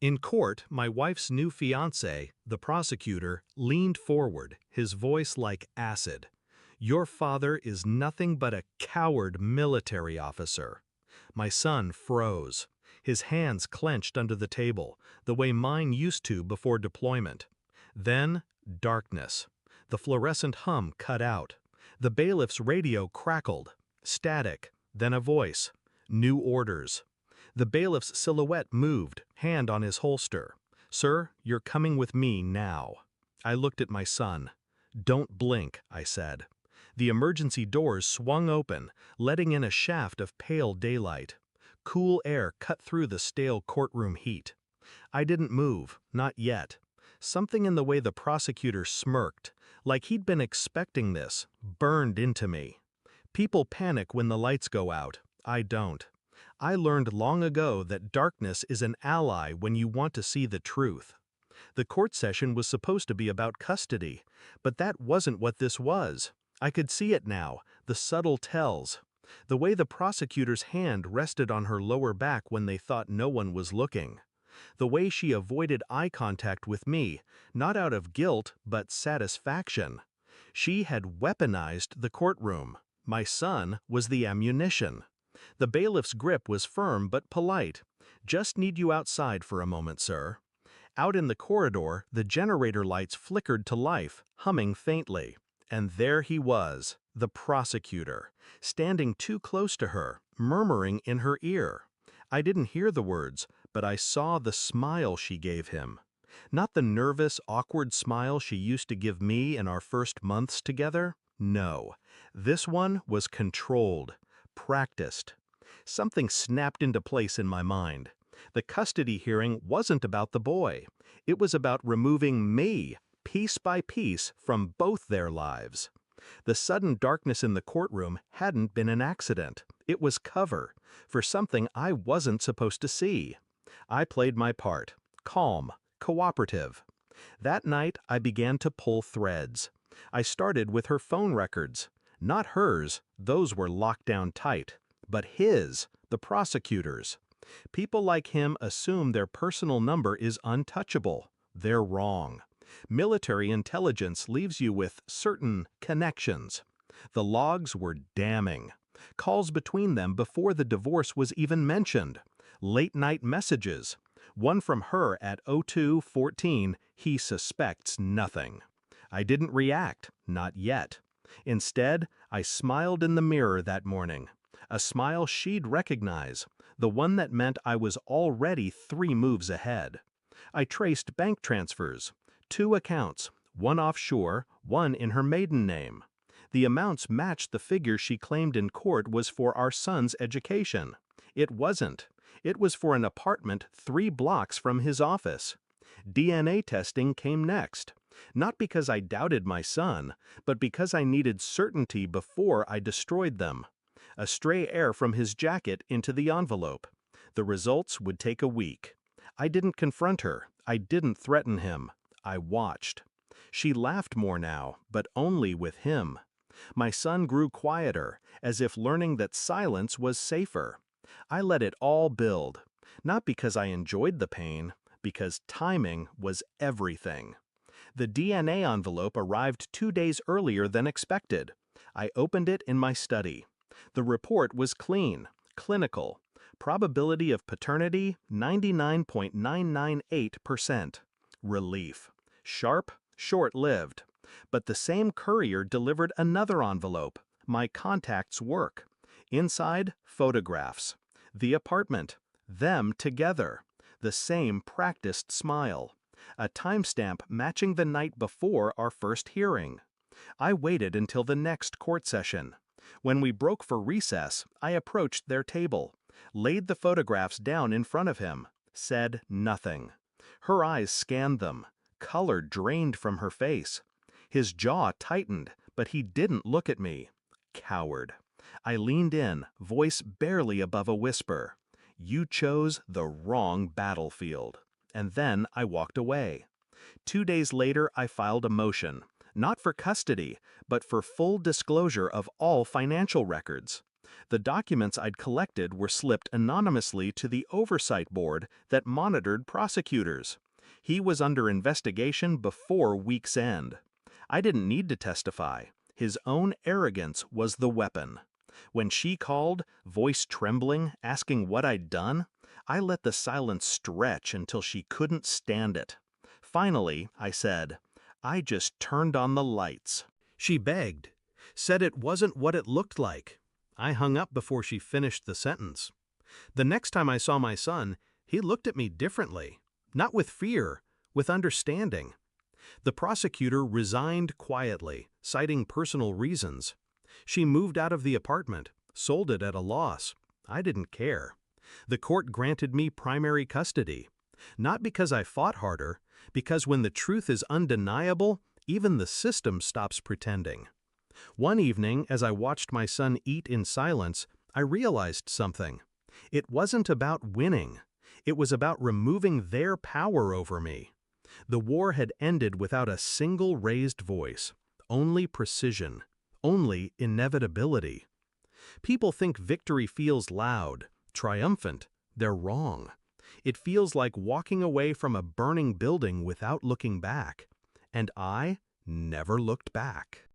In court, my wife's new fiancé, the prosecutor, leaned forward, his voice like acid. "Your father is nothing but a coward military officer." My son froze. His hands clenched under the table, the way mine used to before deployment. Then, darkness. The fluorescent hum cut out. The bailiff's radio crackled. Static, then a voice. New orders. The bailiff's silhouette moved, hand on his holster. "Sir, you're coming with me now." I looked at my son. "Don't blink," I said. The emergency doors swung open, letting in a shaft of pale daylight. Cool air cut through the stale courtroom heat. I didn't move, not yet. Something in the way the prosecutor smirked, like he'd been expecting this, burned into me. People panic when the lights go out. I don't. I learned long ago that darkness is an ally when you want to see the truth. The court session was supposed to be about custody, but that wasn't what this was. I could see it now, the subtle tells. The way the prosecutor's hand rested on her lower back when they thought no one was looking. The way she avoided eye contact with me, not out of guilt but satisfaction. She had weaponized the courtroom. My son was the ammunition. The bailiff's grip was firm but polite. "Just need you outside for a moment, sir." Out in the corridor, the generator lights flickered to life, humming faintly. And there he was, the prosecutor, standing too close to her, murmuring in her ear. I didn't hear the words, but I saw the smile she gave him. Not the nervous, awkward smile she used to give me in our first months together. No, this one was controlled, practiced. Something snapped into place in my mind. The custody hearing wasn't about the boy. It was about removing me, piece by piece, from both their lives. The sudden darkness in the courtroom hadn't been an accident. It was cover for something I wasn't supposed to see. I played my part, calm, cooperative. That night, I began to pull threads. I started with her phone records. Not hers, those were locked down tight, but his, the prosecutor's. People like him assume their personal number is untouchable. They're wrong. Military intelligence leaves you with certain connections. The logs were damning. Calls between them before the divorce was even mentioned. Late-night messages. One from her at 02:14, "He suspects nothing." I didn't react, not yet. Instead, I smiled in the mirror that morning. A smile she'd recognize, the one that meant I was already 3 moves ahead. I traced bank transfers. 2 accounts, one offshore, one in her maiden name. The amounts matched the figure she claimed in court was for our son's education. It wasn't. It was for an apartment 3 blocks from his office. DNA testing came next. Not because I doubted my son, but because I needed certainty before I destroyed them. A stray air from his jacket into the envelope. The results would take a week. I didn't confront her. I didn't threaten him. I watched. She laughed more now, but only with him. My son grew quieter, as if learning that silence was safer. I let it all build, not because I enjoyed the pain, because timing was everything. The DNA envelope arrived 2 days earlier than expected. I opened it in my study. The report was clean, clinical. Probability of paternity, 99.998%. Relief. Sharp, short-lived. But the same courier delivered another envelope, my contact's work. Inside, photographs. The apartment. Them together. The same practiced smile. A timestamp matching the night before our first hearing. I waited until the next court session. When we broke for recess, I approached their table, laid the photographs down in front of him, said nothing. Her eyes scanned them. Color drained from her face. His jaw tightened, but he didn't look at me. Coward. I leaned in, voice barely above a whisper. "You chose the wrong battlefield." And then I walked away. 2 days later, I filed a motion, not for custody, but for full disclosure of all financial records. The documents I'd collected were slipped anonymously to the oversight board that monitored prosecutors. He was under investigation before week's end. I didn't need to testify. His own arrogance was the weapon. When she called, voice trembling, asking what I'd done, I let the silence stretch until she couldn't stand it. Finally, I said, "I just turned on the lights." She begged, said it wasn't what it looked like. I hung up before she finished the sentence. The next time I saw my son, he looked at me differently. Not with fear, with understanding. The prosecutor resigned quietly, citing personal reasons. She moved out of the apartment, sold it at a loss. I didn't care. The court granted me primary custody. Not because I fought harder, because when the truth is undeniable, even the system stops pretending. One evening, as I watched my son eat in silence, I realized something. It wasn't about winning. It was about removing their power over me. The war had ended without a single raised voice, only precision, only inevitability. People think victory feels loud, triumphant. They're wrong. It feels like walking away from a burning building without looking back. And I never looked back.